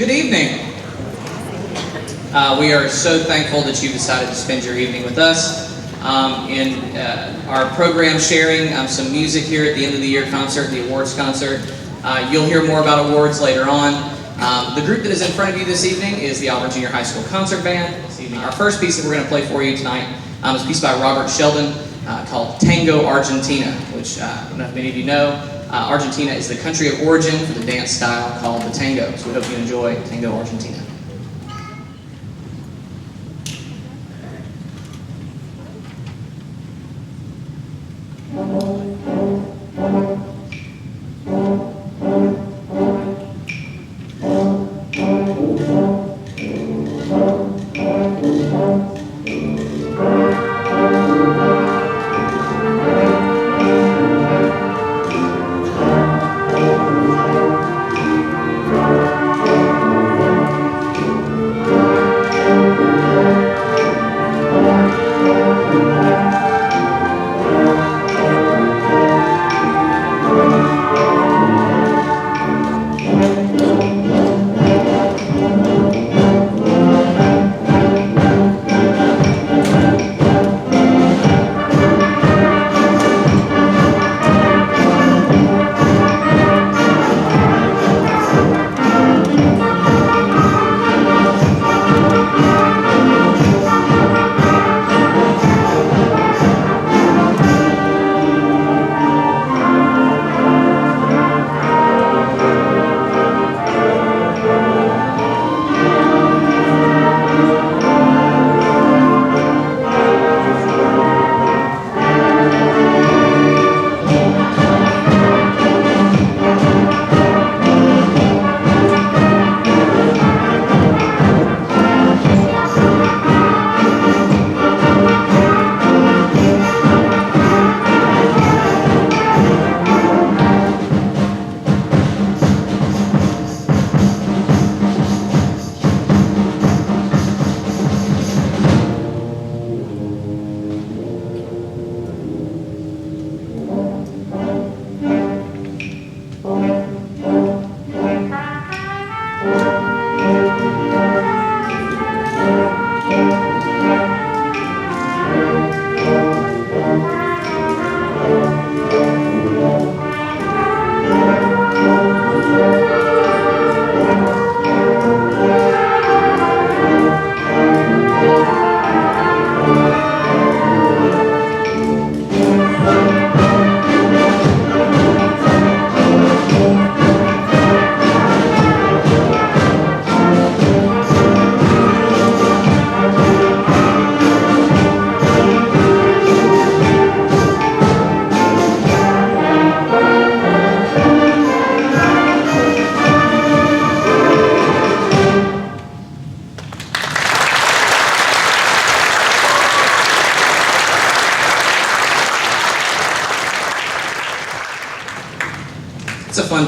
Good evening. We are so thankful that you decided to spend your evening with us in our program sharing some music here at the end of the year concert, the awards concert. You'll hear more about awards later on. The group that is in front of you this evening is the Auburn Junior High School Concert Band. This evening, our first piece that we're going to play for you tonight is a piece by Robert Sheldon called Tango, Argentina, which I don't know if many of you know. Argentina is the country of origin for the dance style called the tango. So we hope you enjoy Tango, Argentina.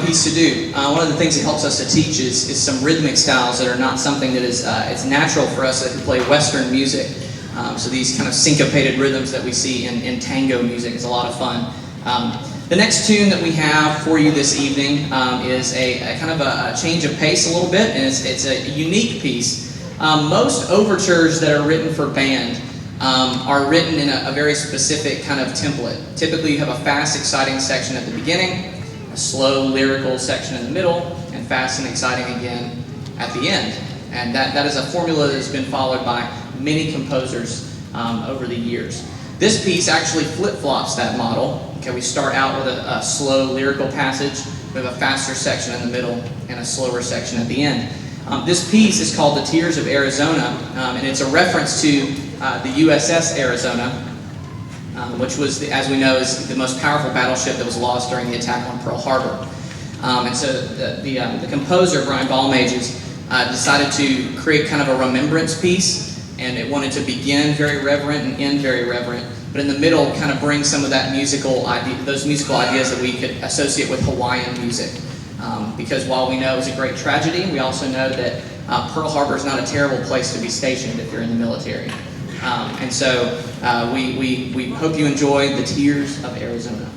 Piece to do. One of the things it helps us to teach is some rhythmic styles that are not something that is it's natural for us that play Western music. So these kind of syncopated rhythms that we see in tango music is a lot of fun. The next tune that we have for you this evening is a kind of a change of pace a little bit, and it's a unique piece. Most overtures that are written for band are written in a very specific kind of template. Typically you have a fast, exciting section at the beginning, a slow lyrical section in the middle, and fast and exciting again at the end. And that is a formula that has been followed by many composers over the years. This piece actually flip-flops that model. Okay, we start out with a slow lyrical passage, we have a faster section in the middle, and a slower section at the end. This piece is called The Tears of Arizona, and it's a reference to the USS Arizona, which was, as we know, is the most powerful battleship that was lost during the attack on Pearl Harbor. And so the composer, Brian Balmages, decided to create kind of a remembrance piece, and it wanted to begin very reverent and end very reverent, but in the middle kind of bring some of that musical idea, those musical ideas that we could associate with Hawaiian music. Because while we know it was a great tragedy, we also know that Pearl Harbor is not a terrible place to be stationed if you're in the military. And so we hope you enjoy The Tears of Arizona.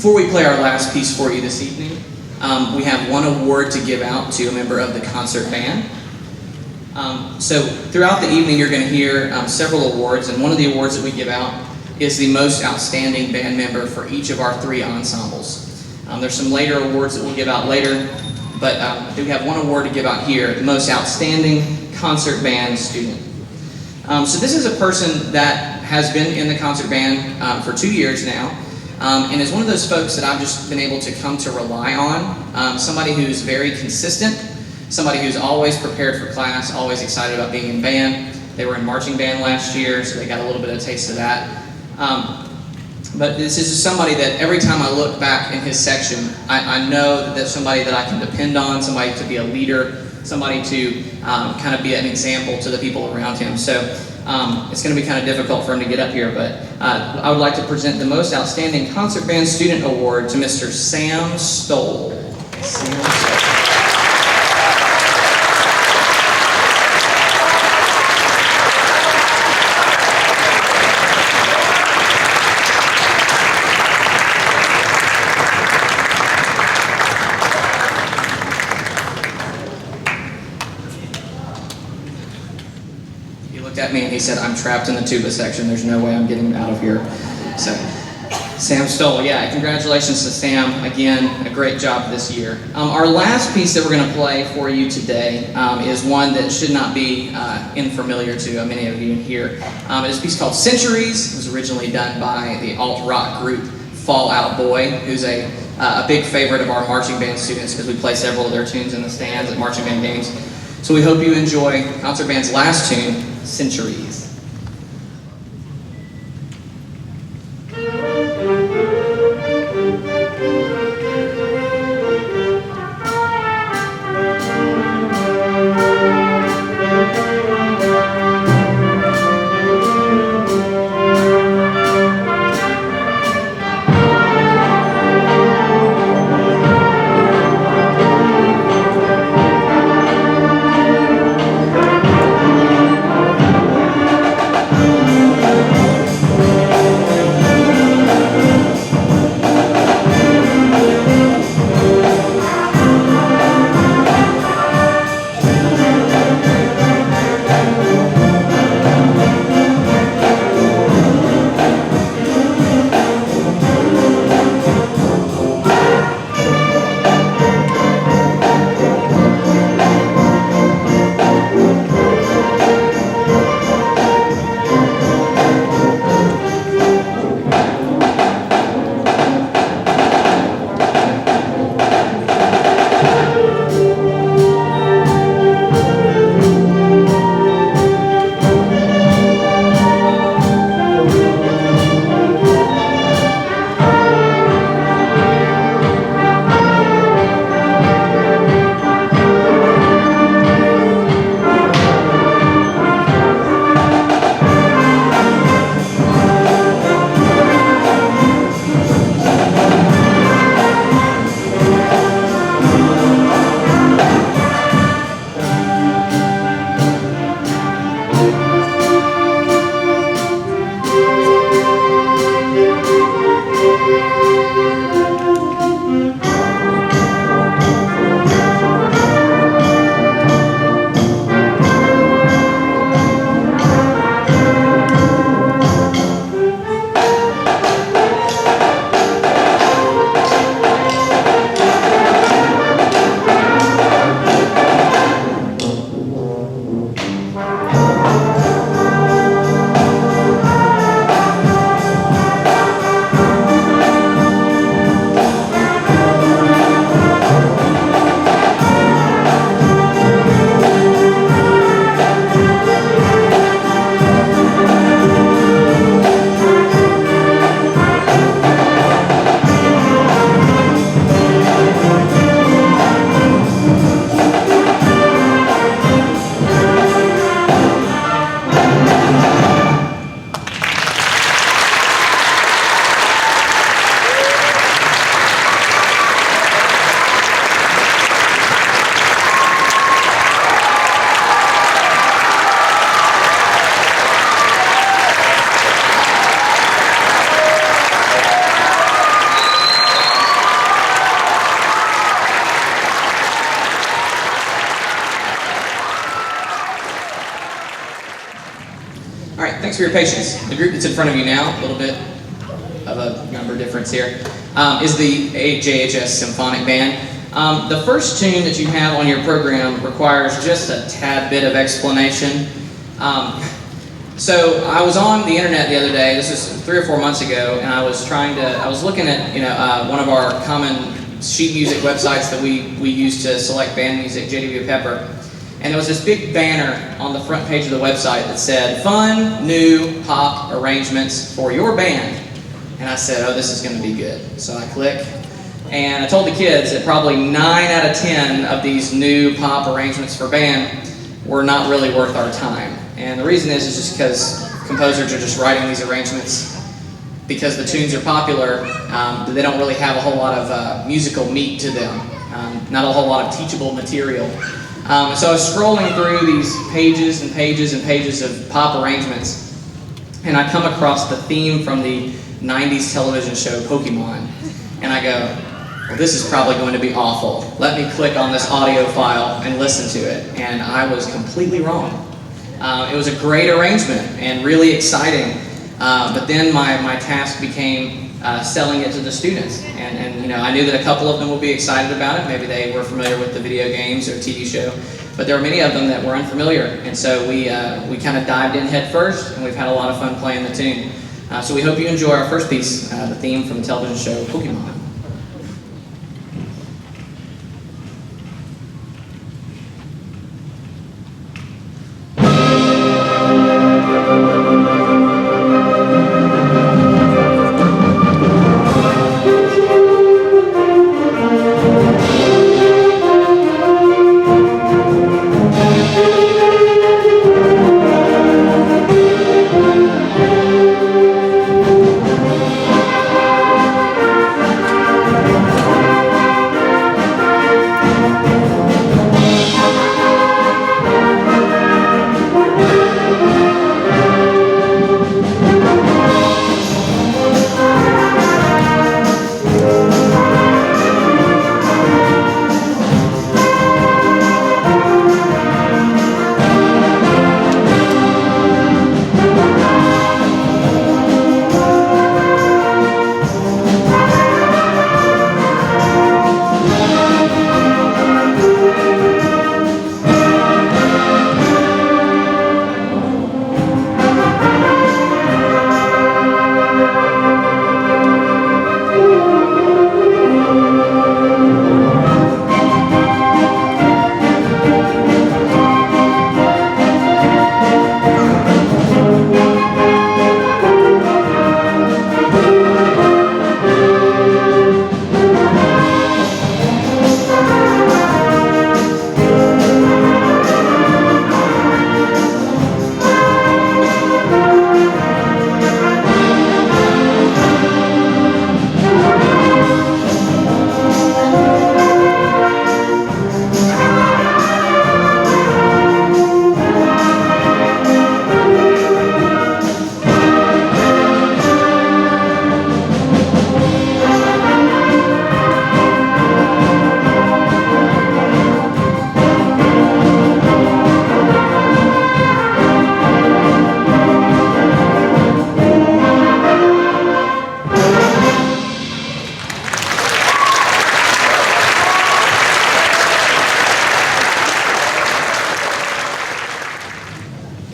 Before we play our last piece for you this evening, we have one award to give out to a member of the concert band. So throughout the evening you're going to hear several awards, and one of the awards that we give out is the most outstanding band member for each of our 3 ensembles. There's some later awards that we'll give out later, but we have one award to give out here, the most outstanding concert band student. So this is a person that has been in the concert band for 2 years now, and is one of those folks that I've just been able to come to rely on. Somebody who's very consistent, somebody who's always prepared for class, always excited about being in band. They were in marching band last year, so they got a little bit of a taste of that. But this is just somebody that every time I look back in his section, I know that that's somebody that I can depend on, somebody to be a leader, somebody to kind of be an example to the people around him. So it's going to be kind of difficult for him to get up here, but I would like to present the Most Outstanding Concert Band Student Award to Mr. Sam Stoll. Sam Stoll. At me and he said, "I'm trapped in the tuba section. There's no way I'm getting out of here." So, Sam Stoll, yeah, congratulations to Sam. Again, a great job this year. Our last piece that we're going to play for you today is one that should not be unfamiliar to many of you in here. It's a piece called Centuries. It was originally done by the alt-rock group Fall Out Boy, who's a big favorite of our marching band students because we play several of their tunes in the stands at marching band games. So we hope you enjoy concert band's last tune, Centuries. thanks for your patience. The group that's in front of you now, a little bit of a number difference here, is the AJHS Symphonic Band. The first tune that you have on your program requires just a tad bit of explanation. So I was on the internet the other day, this was 3 or 4 months ago, and I was looking at one of our common sheet music websites that we use to select band music, JW Pepper, and there was this big banner on the front page of the website that said, "Fun, new pop arrangements for your band." And I said, oh, this is going to be good. So I click, and I told the kids that probably 9 out of 10 of these new pop arrangements for band were not really worth our time. And the reason is just because composers are just writing these arrangements because the tunes are popular, they don't really have a whole lot of musical meat to them, not a whole lot of teachable material. So I was scrolling through these pages and pages and pages of pop arrangements, and I come across the theme from the 90s television show Pokemon, and I go, well, this is probably going to be awful. Let me click on this audio file and listen to it, and I was completely wrong. It was a great arrangement and really exciting, but then my task became selling it to the students, and I knew that a couple of them would be excited about it. Maybe they were familiar with the video games or TV show, but there were many of them that were unfamiliar, and so we kind of dived in head first, and we've had a lot of fun playing the tune. So we hope you enjoy our first piece, the theme from the television show Pokemon.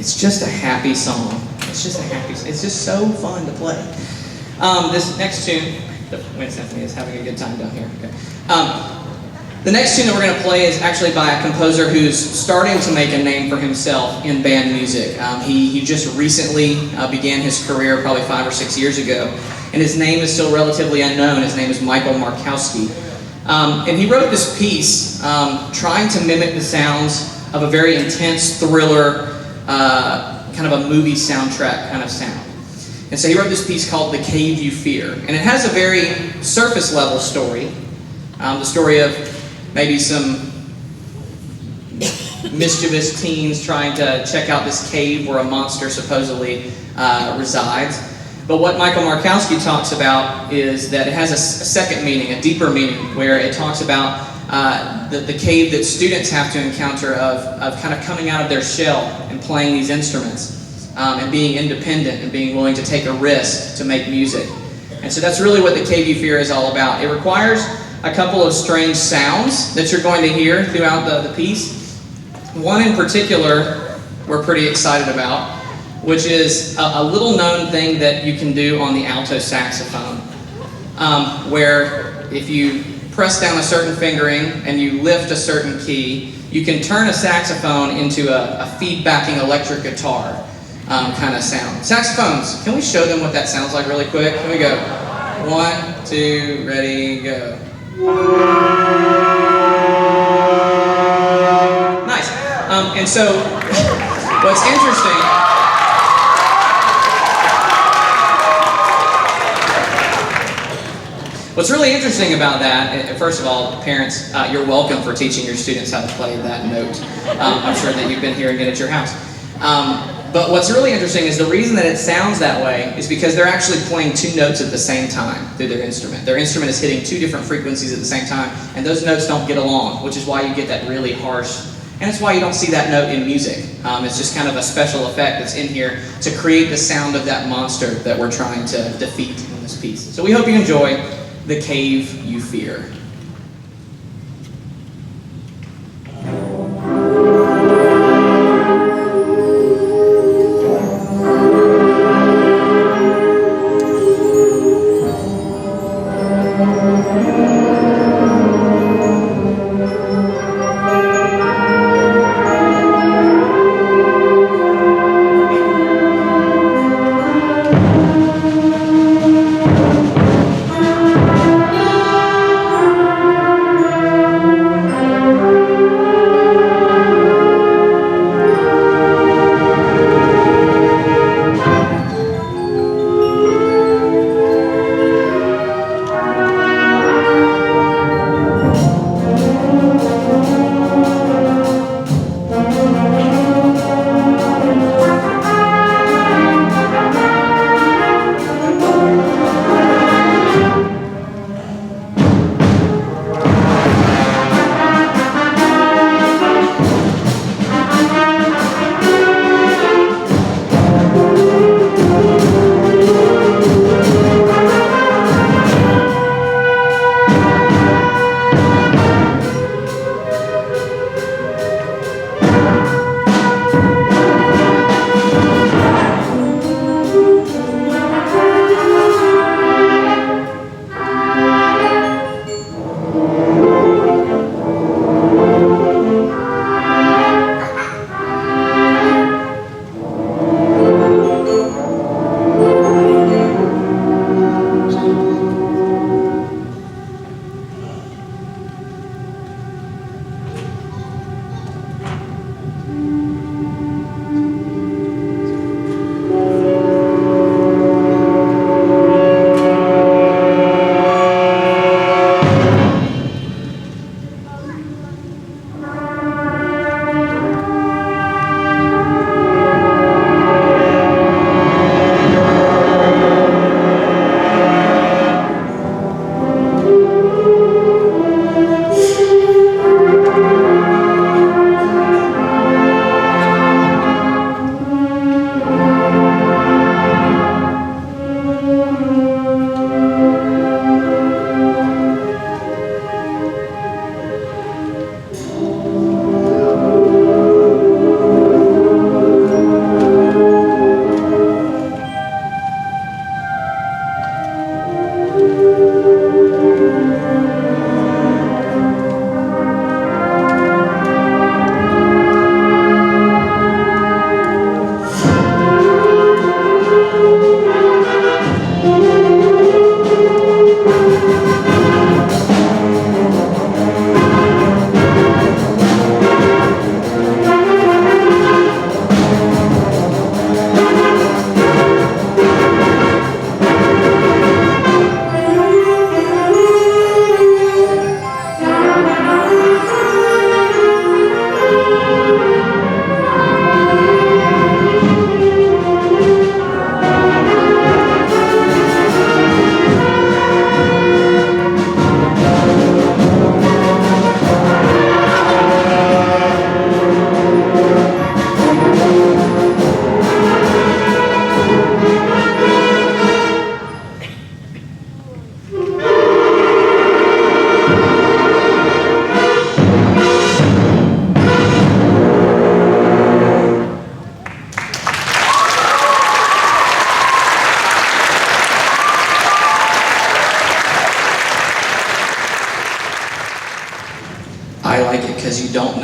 It's just a happy song. It's just so fun to play. This next tune, the Wind Symphony is having a good time down here. Okay. The next tune that we're going to play is actually by a composer who's starting to make a name for himself in band music. He just recently began his career probably 5 or 6 years ago, and his name is still relatively unknown. His name is Markowski. And he wrote this piece trying to mimic the sounds of a very intense thriller, kind of a movie soundtrack kind of sound. And so he wrote this piece called The Cave You Fear. And it has a very surface level story. The story of maybe some mischievous teens trying to check out this cave where a monster supposedly resides. But what Markowski talks about is that it has a second meaning, a deeper meaning, where it talks about the cave that students have to encounter of kind of coming out of their shell and playing these instruments. and being independent and being willing to take a risk to make music. And so that's really what the Cave You Fear is all about. It requires a couple of strange sounds that you're going to hear throughout the piece. One in particular we're pretty excited about, which is a little known thing that you can do on the alto saxophone, where if you press down a certain fingering and you lift a certain key, you can turn a saxophone into a feedbacking electric guitar kind of sound. Saxophones, can we show them what that sounds like really quick? Here we go. 1, 2, ready, go. Nice. And so, what's interesting, what's really interesting about that, first of all, parents, you're welcome for teaching your students how to play that note. I'm sure that you've been hearing it at your house. But what's really interesting is the reason that it sounds that way is because they're actually playing 2 notes at the same time through their instrument. Their instrument is hitting 2 different frequencies at the same time, and those notes don't get along, which is why you get that really harsh, and it's why you don't see that note in music. It's just kind of a special effect that's in here to create the sound of that monster that we're trying to defeat in this piece. So we hope you enjoy The Cave You Fear.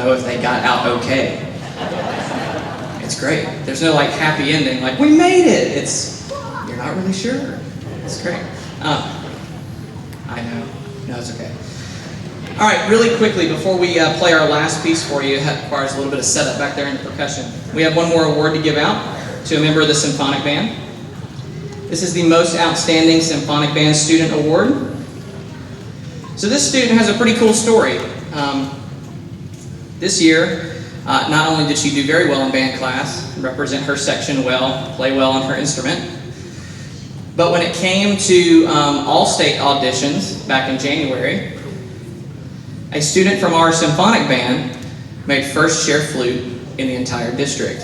know if they got out okay. It's great. There's no like happy ending, like we made it. It's, you're not really sure. It's great. I know. No, it's okay. All right, really quickly before we play our last piece for you, it requires a little bit of setup back there in the percussion. We have one more award to give out to a member of the Symphonic Band. This is the Most Outstanding Symphonic Band Student Award. So this student has a pretty cool story. This year, not only did she do very well in band class, represent her section well, play well on her instrument, but when it came to all-state auditions back in January, a student from our symphonic band made first chair flute in the entire district.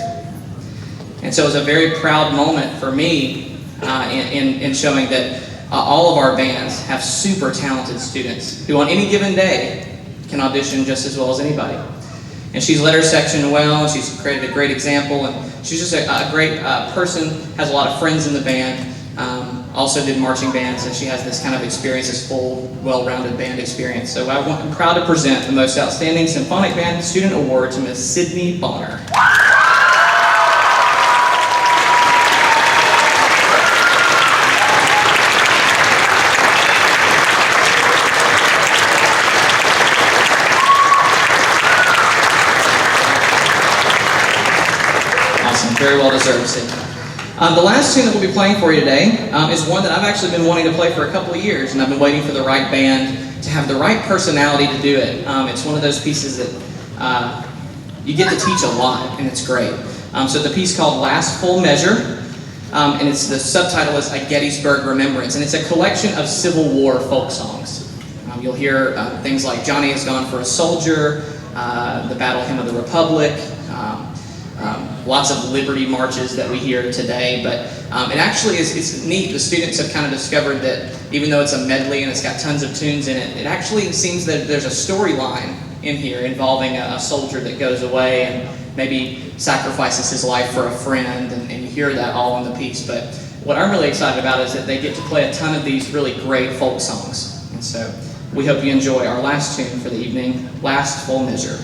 And so it was a very proud moment for me in showing that all of our bands have super talented students who on any given day can audition just as well as anybody. And she's led her section well, and she's created a great example, and she's just a great person, has a lot of friends in the band, also did marching band, so she has this kind of experience, this full, well-rounded band experience. So I'm proud to present the Most Outstanding Symphonic Band Student Award to Miss Sydney Bonner. Very well deserved, Sydney. The last tune that we'll be playing for you today is one that I've actually been wanting to play for a couple of years, and I've been waiting for the right band to have the right personality to do it. It's one of those pieces that you get to teach a lot, and it's great. So the piece called Last Full Measure, and the subtitle is A Gettysburg Remembrance, and it's a collection of Civil War folk songs. You'll hear things like Johnny Has Gone for a Soldier, the Battle Hymn of the Republic, lots of liberty marches that we hear today, but it actually it's neat. The students have kind of discovered that even though it's a medley and it's got tons of tunes in it, it actually seems that there's a storyline in here involving a soldier that goes away and maybe sacrifices his life for a friend, and you hear that all in the piece. But what I'm really excited about is that they get to play a ton of these really great folk songs. And so we hope you enjoy our last tune for the evening, Last Full Measure.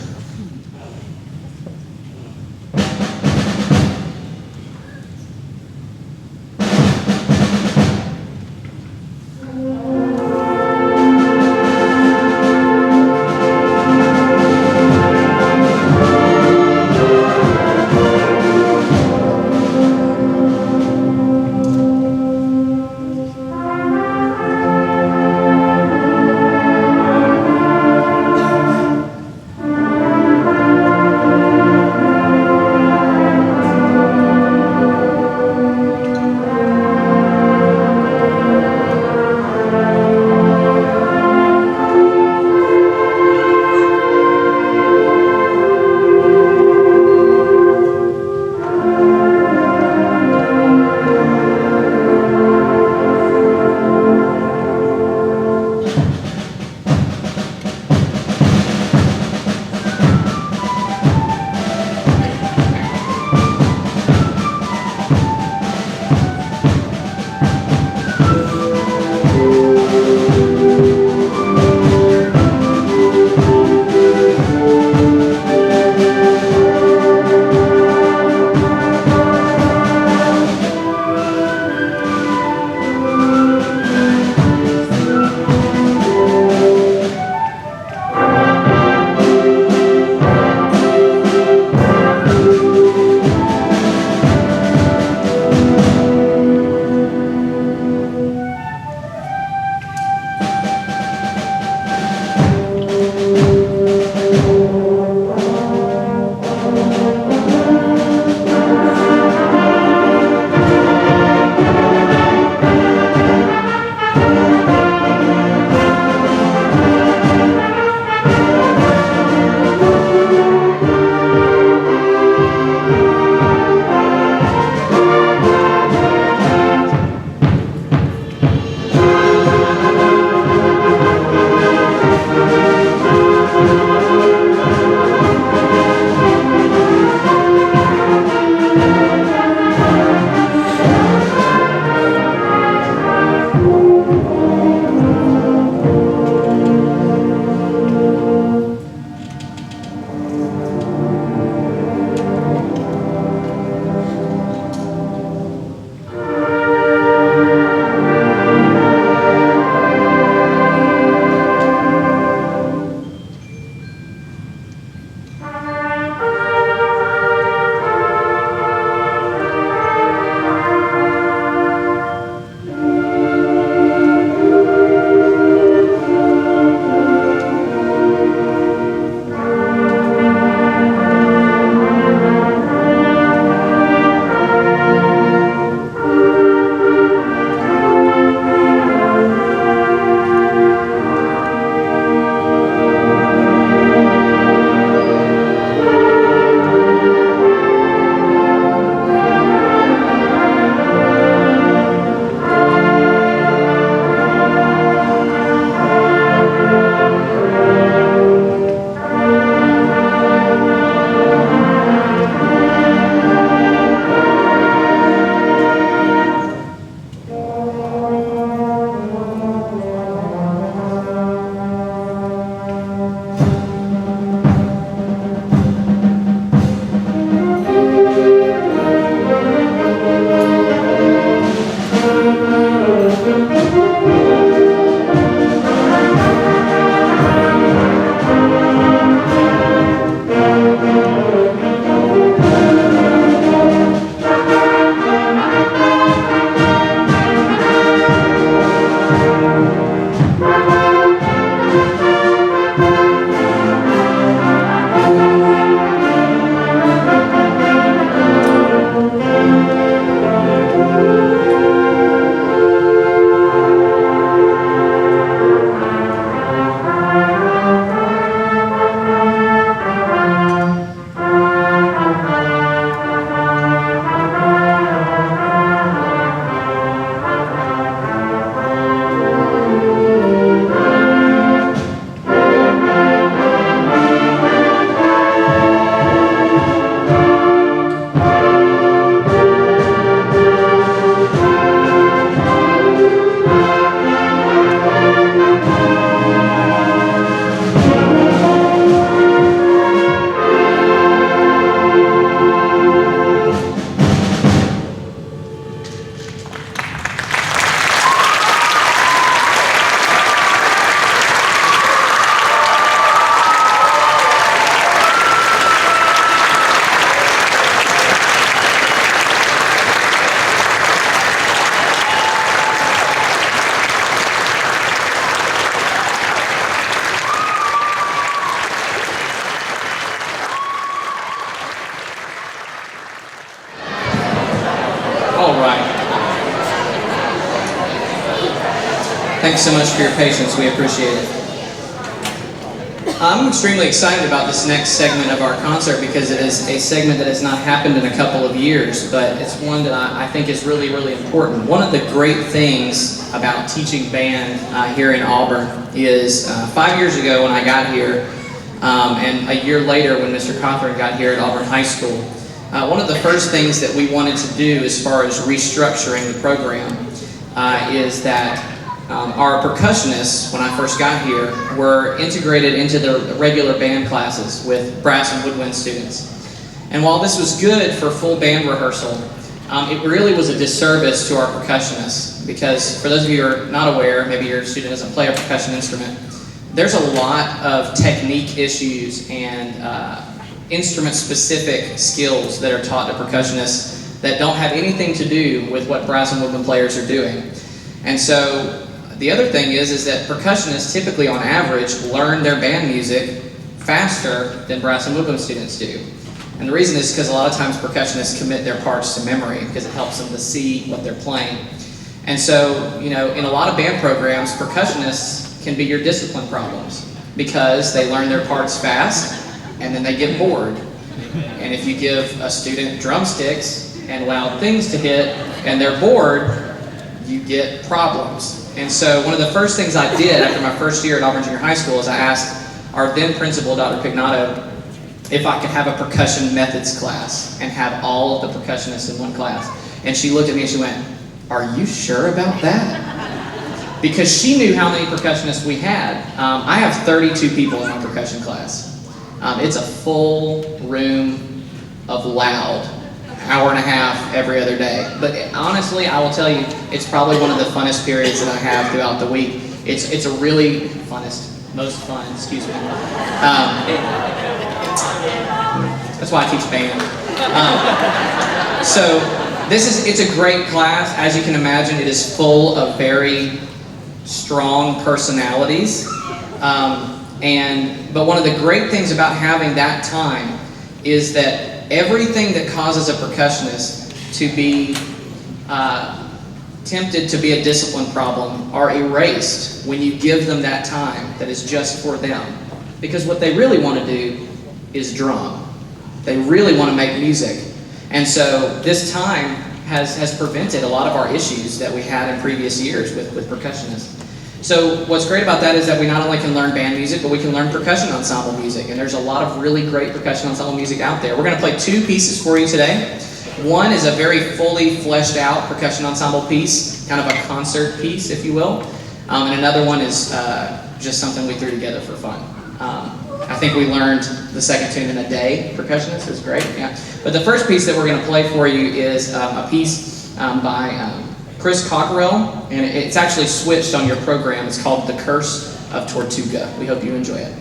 Thanks so much for your patience. We appreciate it. I'm extremely excited about this next segment of our concert because it is a segment that has not happened in a couple of years, but it's one that I think is really, really important. One of the great things about teaching band here in Auburn is 5 years ago when I got here, and a year later when Mr. Cothran got here at Auburn High School, one of the first things that we wanted to do as far as restructuring the program is that our percussionists, when I first got here, were integrated into the regular band classes with brass and woodwind students. And while this was good for full band rehearsal, it really was a disservice to our percussionists because for those of you who are not aware, maybe your student doesn't play a percussion instrument, there's a lot of technique issues and instrument-specific skills that are taught to percussionists that don't have anything to do with what brass and woodwind players are doing. And so the other thing is that percussionists typically on average learn their band music faster than brass and woodwind students do. And the reason is because a lot of times percussionists commit their parts to memory because it helps them to see what they're playing. And so, you know, in a lot of band programs, percussionists can be your discipline problems because they learn their parts fast and then they get bored. And if you give a student drumsticks and loud things to hit and they're bored, you get problems. And so one of the first things I did after my first year at Auburn Junior High School is I asked our then principal, Dr. Pignato, if I could have a percussion methods class and have all of the percussionists in one class. And she looked at me and she went, "Are you sure about that?" Because she knew how many percussionists we had. I have 32 people in my percussion class. It's a full room of loud, hour and a half every other day. But honestly, I will tell you, it's probably one of the funnest periods that I have throughout the week. It's a really most fun, excuse me. That's why I teach band. So it's a great class. As you can imagine, it is full of very strong personalities. But one of the great things about having that time is that everything that causes a percussionist to be tempted to be a discipline problem are erased when you give them that time that is just for them. Because what they really want to do is drum. They really want to make music. And so this time has prevented a lot of our issues that we had in previous years with percussionists. So what's great about that is that we not only can learn band music, but we can learn percussion ensemble music. And there's a lot of really great percussion ensemble music out there. We're going to play two pieces for you today. One is a very fully fleshed out percussion ensemble piece, kind of a concert piece, if you will. And another one is just something we threw together for fun. I think we learned the second tune in a day, percussionist, is great. Yeah. But the first piece that we're going to play for you is a piece by Chris Crockarell, and it's actually switched on your program. It's called The Curse of Tortuga. We hope you enjoy it.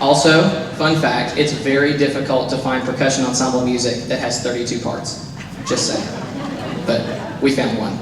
Also, fun fact, it's very difficult to find percussion ensemble music that has 32 parts. Just saying. But we found one.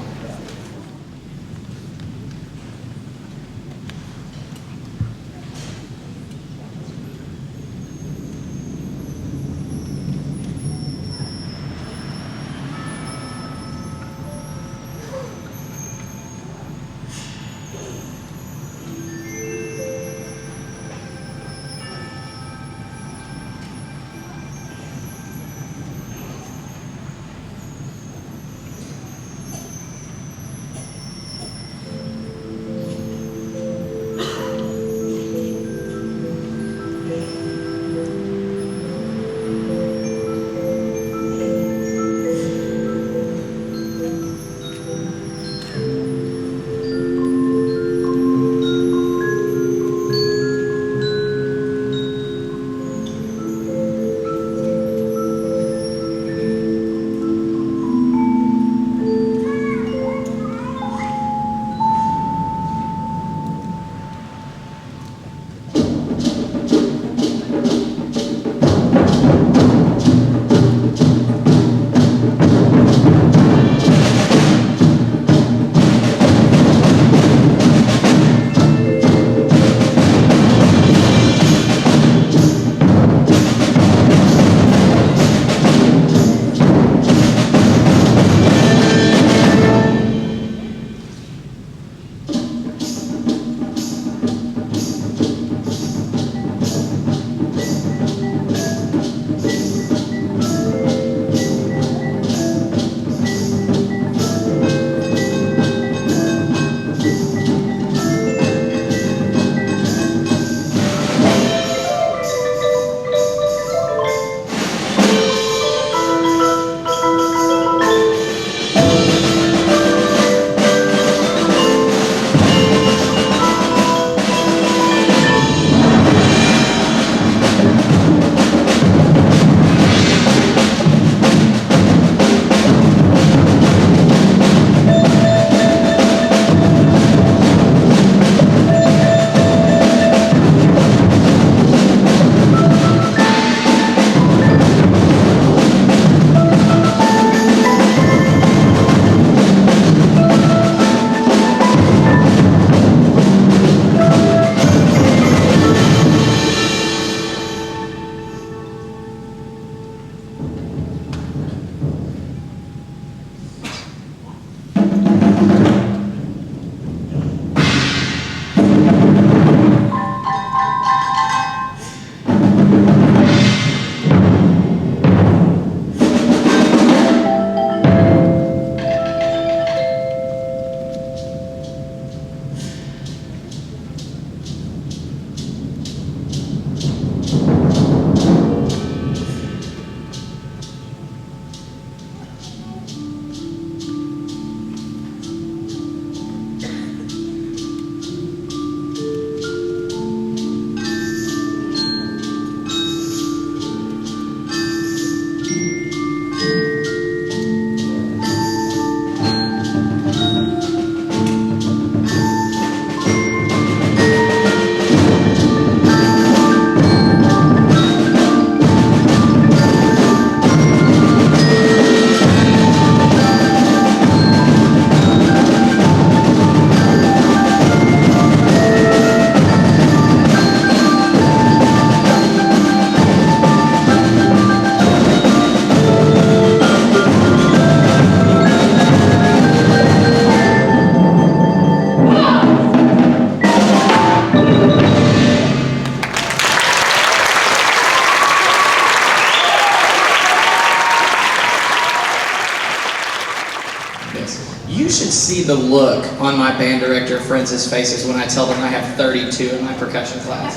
this. You should see the look on my band director friends' faces when I tell them I have 32 in my percussion class.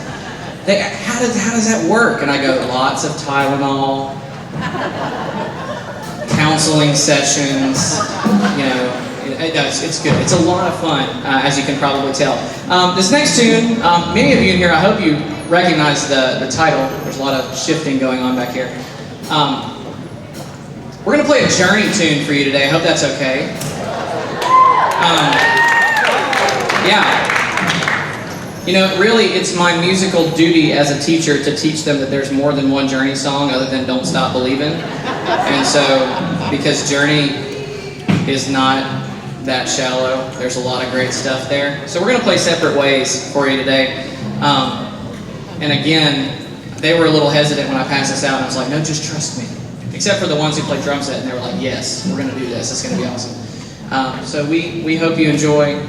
How does that work? And I go, lots of Tylenol, counseling sessions, you know, it's good. It's a lot of fun, as you can probably tell. This next tune, many of you in here, I hope you recognize the title. There's a lot of shifting going on back here. We're going to play a Journey tune for you today. I hope that's okay. Yeah. You know, really, it's my musical duty as a teacher to teach them that there's more than one Journey song other than Don't Stop Believin'. And so, because Journey is not that shallow, there's a lot of great stuff there. So we're going to play Separate Ways for you today. And again, they were a little hesitant when I passed this out, and I was like, no, just trust me. Except for the ones who played drum set, and they were like, yes, we're going to do this. It's going to be awesome. So we hope you enjoy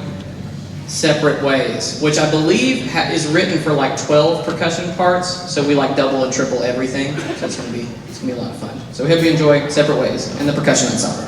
Separate Ways, which I believe is written for like 12 percussion parts, so we like double and triple everything. So it's going to be a lot of fun. So we hope you enjoy Separate Ways and the percussion ensemble.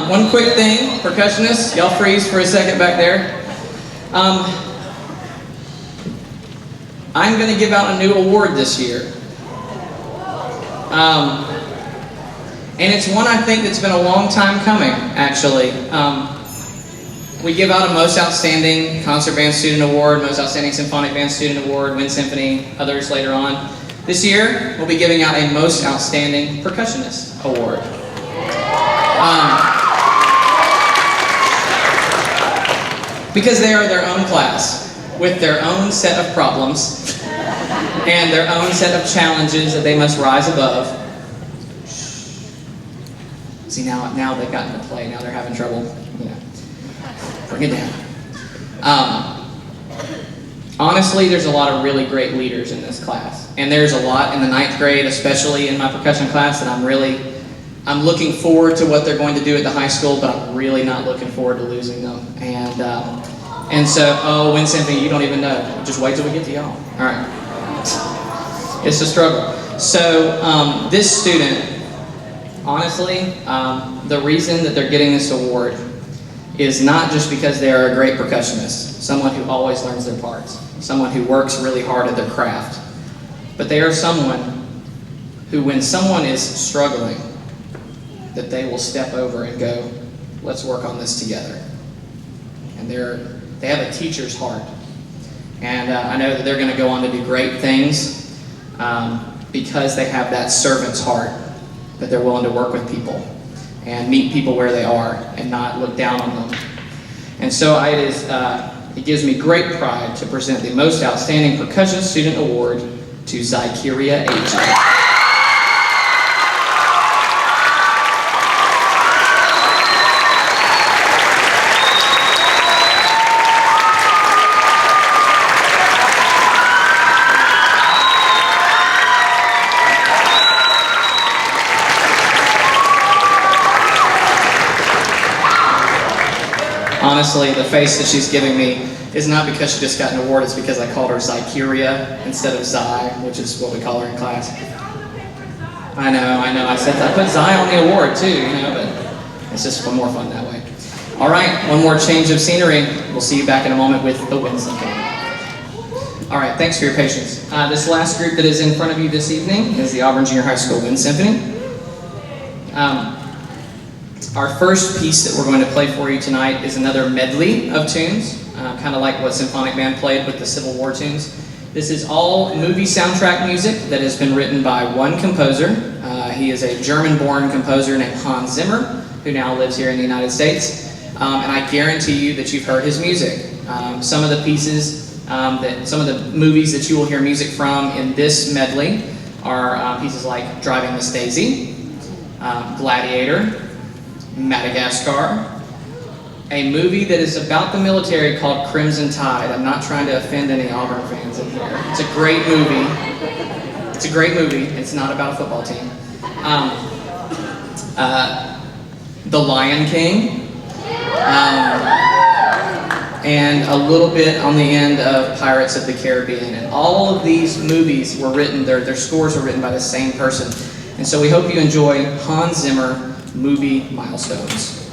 One quick thing, percussionists, y'all freeze for a second back there. I'm going to give out a new award this year. And it's one I think that's been a long time coming, actually. We give out a Most Outstanding Concert Band Student Award, Most Outstanding Symphonic Band Student Award, Wind Symphony, others later on. This year, we'll be giving out a Most Outstanding Percussionist Award. Because they are their own class, with their own set of problems, and their own set of challenges that they must rise above. See, now they've gotten to play, now they're having trouble, you know, bring it down. Honestly, there's a lot of really great leaders in this class. And there's a lot in the 9th grade, especially in my percussion class, that I'm looking forward to what they're going to do at the high school, but I'm really not looking forward to losing them. And so, oh, Wind Symphony, you don't even know. Just wait till we get to y'all. All right. It's a struggle. So this student, honestly, the reason that they're getting this award is not just because they are a great percussionist, someone who always learns their parts, someone who works really hard at their craft, but they are someone who, when someone is struggling, that they will step over and go, let's work on this together. And they have a teacher's heart. And I know that they're going to go on to do great things because they have that servant's heart, that they're willing to work with people and meet people where they are and not look down on them. And so it gives me great pride to present the Most Outstanding Percussion Student Award to Zykeria AJ. Honestly, the face that she's giving me is not because she just got an award, it's because I called her Zykeria instead of Zy, which is what we call her in class. I know. I said I put Zy on the award too, but it's just more fun that way. All right, one more change of scenery. We'll see you back in a moment with the Wind Symphony. All right, thanks for your patience. This last group that is in front of you this evening is the Auburn Junior High School Wind Symphony. Our first piece that we're going to play for you tonight is another medley of tunes, kind of like what Symphonic Band played with the Civil War tunes. This is all movie soundtrack music that has been written by one composer. He is a German-born composer named Hans Zimmer, who now lives here in the United States. And I guarantee you that you've heard his music. Some of the pieces, some of the movies that you will hear music from in this medley are pieces like Driving Miss Daisy, Gladiator, Madagascar, a movie that is about the military called Crimson Tide. I'm not trying to offend any Auburn fans in here. It's a great movie. It's a great movie. It's not about a football team. The Lion King, and a little bit on the end of Pirates of the Caribbean. And all of these movies were written, their scores were written by the same person. And so we hope you enjoy Hans Zimmer movie Milestones.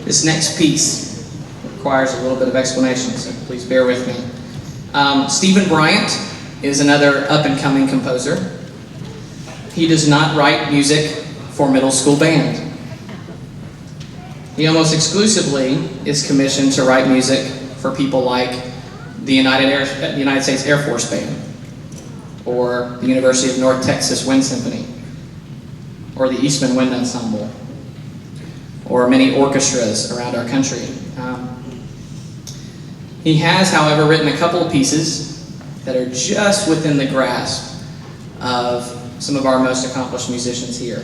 This next piece requires a little bit of explanation, so please bear with me. Stephen Bryant is another up-and-coming composer. He does not write music for middle school band. He almost exclusively is commissioned to write music for people like the United States Air Force Band, or the University of North Texas Wind Symphony, or the Eastman Wind Ensemble, or many orchestras around our country. He has, however, written a couple of pieces that are just within the grasp of some of our most accomplished musicians here.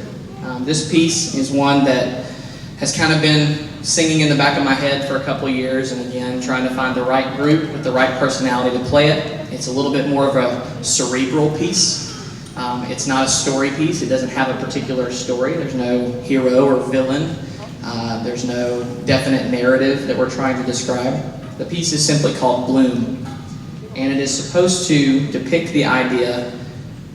This piece is one that has kind of been singing in the back of my head for a couple of years, and again, trying to find the right group with the right personality to play it. It's a little bit more of a cerebral piece. It's not a story piece. It doesn't have a particular story. There's no hero or villain. There's no definite narrative that we're trying to describe. The piece is simply called Bloom, and it is supposed to depict the idea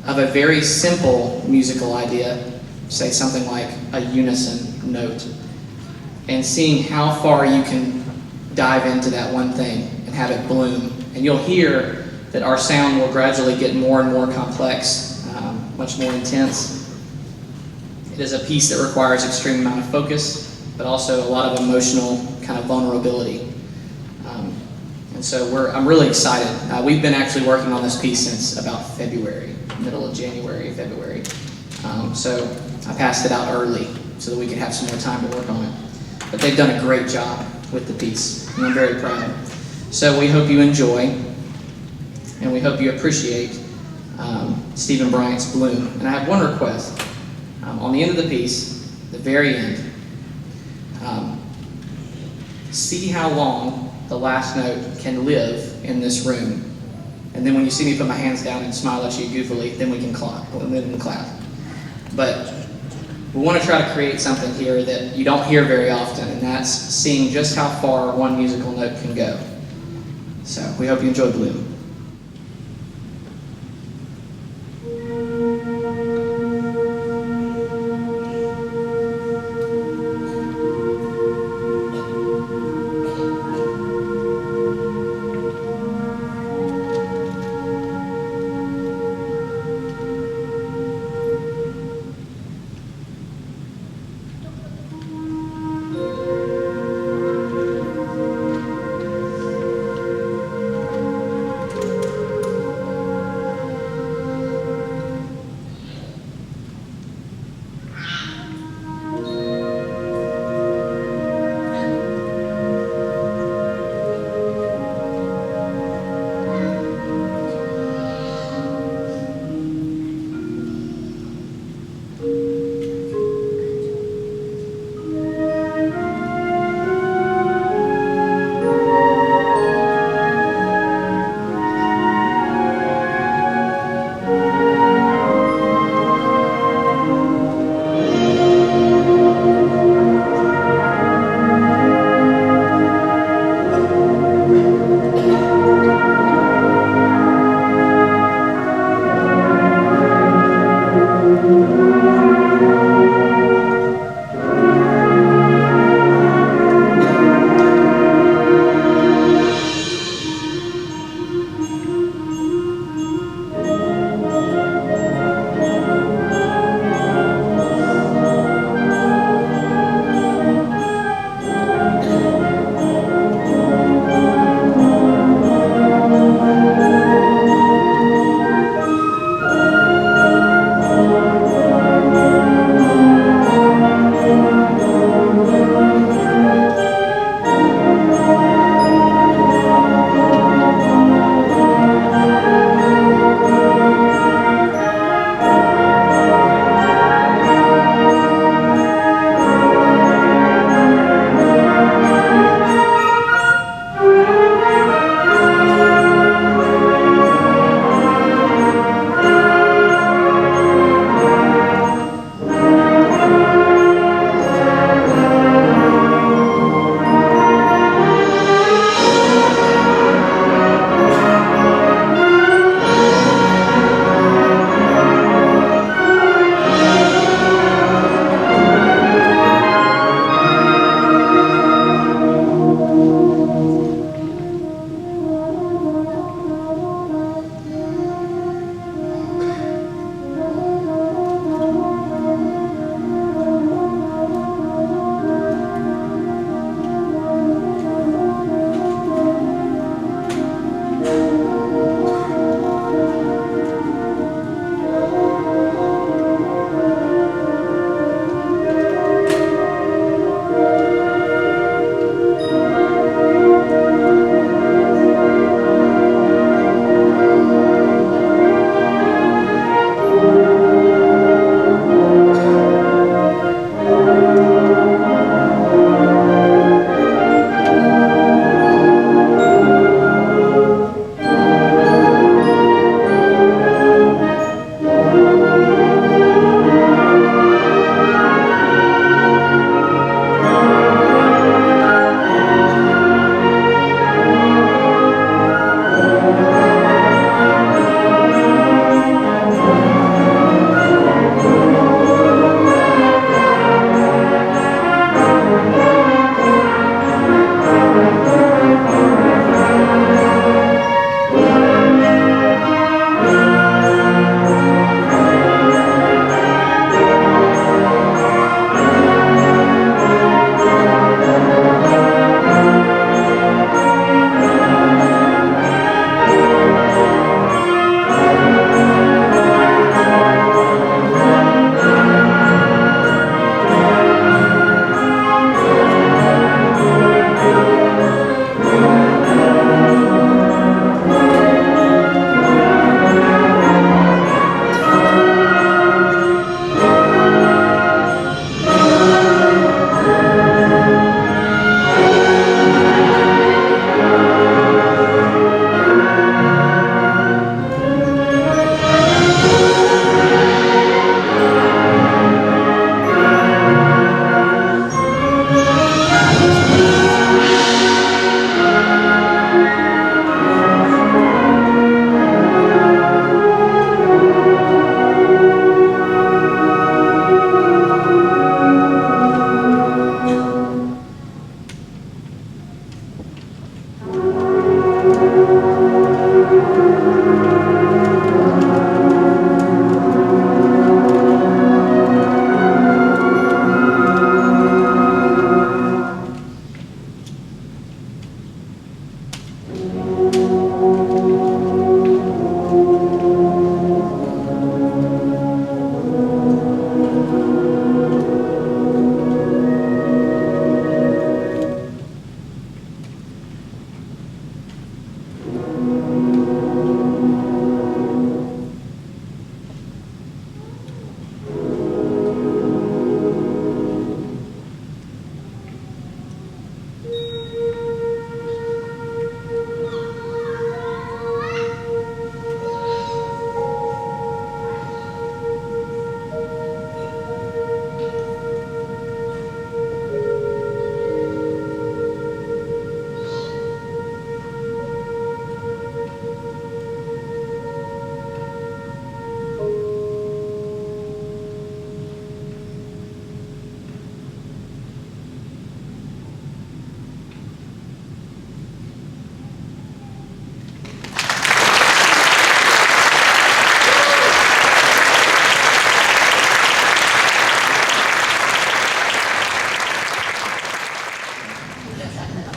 of a very simple musical idea, say something like a unison note, and seeing how far you can dive into that one thing and have it bloom. And you'll hear that our sound will gradually get more and more complex, much more intense. It is a piece that requires extreme amount of focus, but also a lot of emotional kind of vulnerability. And so I'm really excited. We've been actually working on this piece since about February, middle of January, February. So I passed it out early so that we could have some more time to work on it. But they've done a great job with the piece, and I'm very proud. So we hope you enjoy, and we hope you appreciate Stephen Bryant's Bloom. And I have one request. On the end of the piece, the very end, see how long the last note can live in this room. And then when you see me put my hands down and smile at you goofily, then we can clap. But we want to try to create something here that you don't hear very often, and that's seeing just how far one musical note can go. So we hope you enjoy Bloom.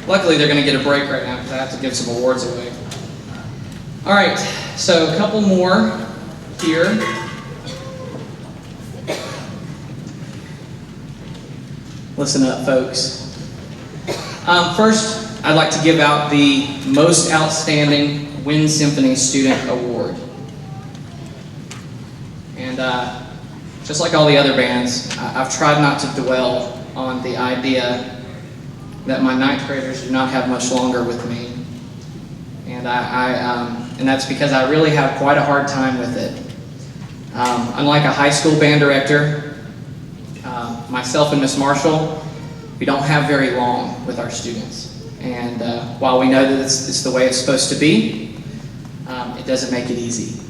Luckily, they're going to get a break right now because I have to give some awards away. All right, so a couple more here. Listen up, folks. First, I'd like to give out the Most Outstanding Wind Symphony Student Award. And just like all the other bands, I've tried not to dwell on the idea that my ninth graders do not have much longer with me. And and that's because I really have quite a hard time with it. Unlike a high school band director, myself and Miss Marshall, we don't have very long with our students. And while we know that it's the way it's supposed to be, it doesn't make it easy.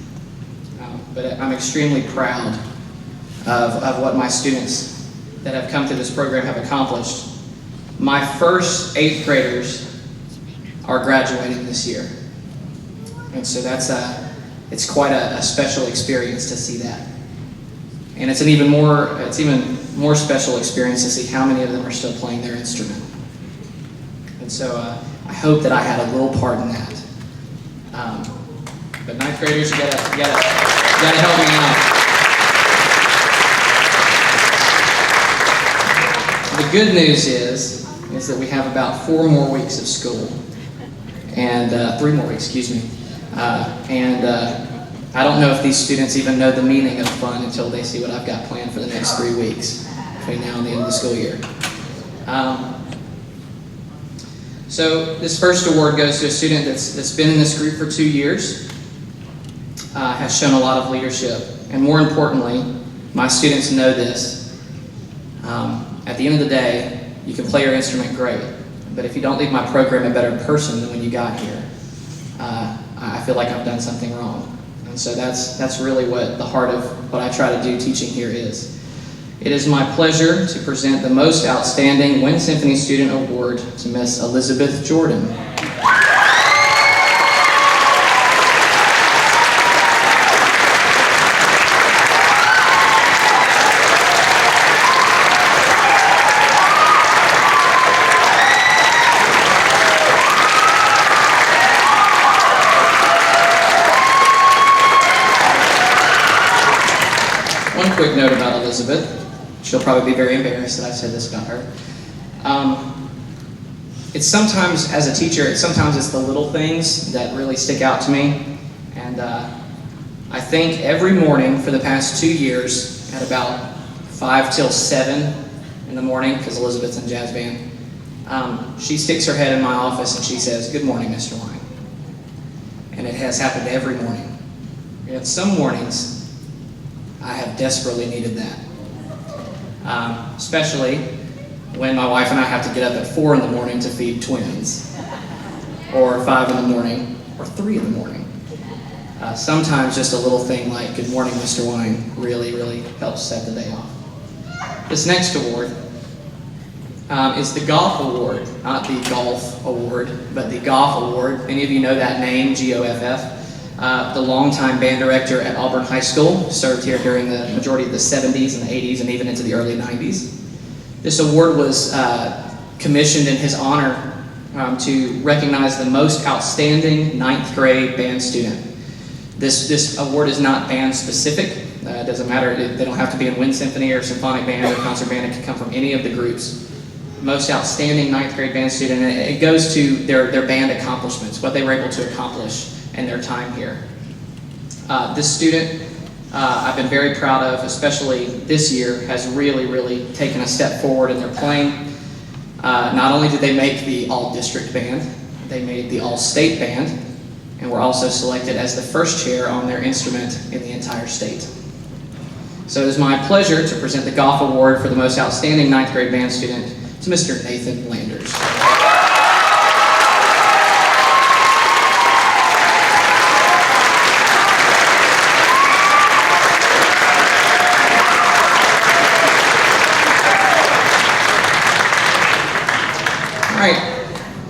But I'm extremely proud of what my students that have come through this program have accomplished. My first 8th graders are graduating this year. And so it's quite a special experience to see that. And it's even more special experience to see how many of them are still playing their instrument. And so I hope that I had a little part in that. But ninth graders, you gotta help me out. The good news is that we have about 4 more weeks of school, and 3 more weeks, excuse me. I don't know if these students even know the meaning of fun until they see what I've got planned for the next 3 weeks between now and the end of the school year. So this first award goes to a student that's been in this group for 2 years, has shown a lot of leadership, and more importantly, my students know this. At the end of the day, you can play your instrument great, but if you don't leave my program a better person than when you got here, I feel like I've done something wrong. And so that's really what the heart of what I try to do teaching here is. It is my pleasure to present the Most Outstanding Wind Symphony Student Award to Miss Elizabeth Jordan. Quick note about Elizabeth. She'll probably be very embarrassed that I said this about her. It's sometimes, as a teacher, sometimes it's the little things that really stick out to me. And I think every morning for the past 2 years, at about 5 till 7 in the morning, because Elizabeth's in jazz band, she sticks her head in my office and she says, "Good morning, Mr. Wine." And it has happened every morning. And some mornings, I have desperately needed that. Especially when my wife and I have to get up at 4 in the morning to feed twins, or 5 in the morning, or 3 in the morning. Sometimes just a little thing like, "Good morning, Mr. Wine," really, really helps set the day off. This next award is the Goff Award, not the Golf Award, but the Goff Award. Many of you know that name, G-O-F-F. The longtime band director at Auburn High School, served here during the majority of the 70s and the 80s and even into the early 90s. This award was commissioned in his honor to recognize the most outstanding 9th grade band student. This award is not band specific. It doesn't matter, they don't have to be in wind symphony or symphonic band or concert band. It can come from any of the groups. Most outstanding 9th grade band student, and it goes to their band accomplishments, what they were able to accomplish in their time here. This student, I've been very proud of, especially this year, has really, really taken a step forward in their playing. Not only did they make the all-district band, they made the all-state band, and were also selected as the first chair on their instrument in the entire state. So it is my pleasure to present the Goff Award for the most outstanding 9th grade band student to Mr. Nathan Landers.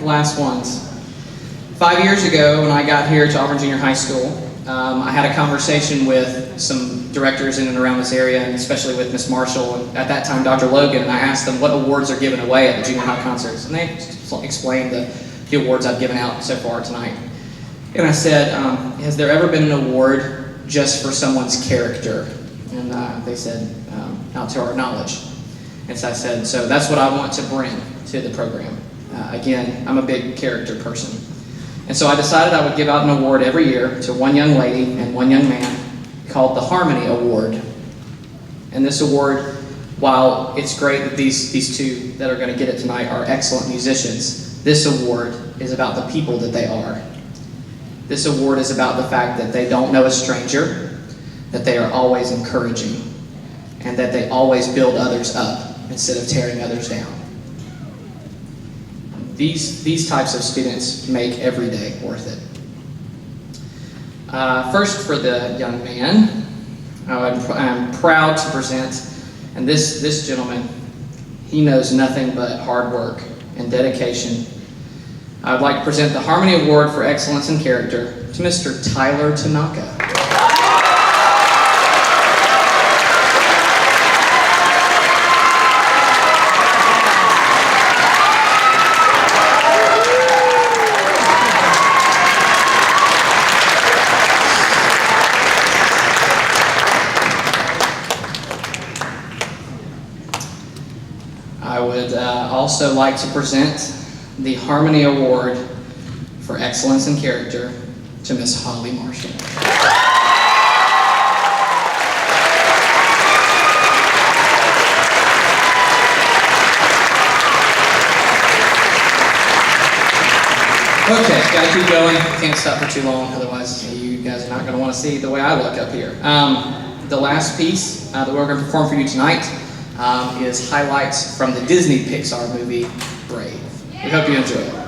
Last ones. 5 years ago, when I got here to Auburn Junior High School, I had a conversation with some directors in and around this area, and especially with Miss Marshall, and at that time Dr. Logan, and I asked them what awards are given away at the junior high concerts, and they explained the awards I've given out so far tonight. And I said, has there ever been an award just for someone's character? And they said, not to our knowledge. And so I said, so that's what I want to bring to the program. Again, I'm a big character person. And so I decided I would give out an award every year to one young lady and one young man called the Harmony Award. And this award, while it's great that these two that are going to get it tonight are excellent musicians, this award is about the people that they are. This award is about the fact that they don't know a stranger, that they are always encouraging, and that they always build others up instead of tearing others down. These types of students make every day worth it. First, for the young man, I'm proud to present, and this gentleman, he knows nothing but hard work and dedication. I would like to present the Harmony Award for Excellence in Character to Mr. Tyler Tanaka. I would also like to present the Harmony Award for Excellence in Character to Miss Holly Marshall. Okay, gotta keep going. Can't stop for too long, otherwise you guys are not gonna want to see the way I look up here. The last piece that we're gonna perform for you tonight is highlights from the Disney Pixar movie, Brave. We hope you enjoy it.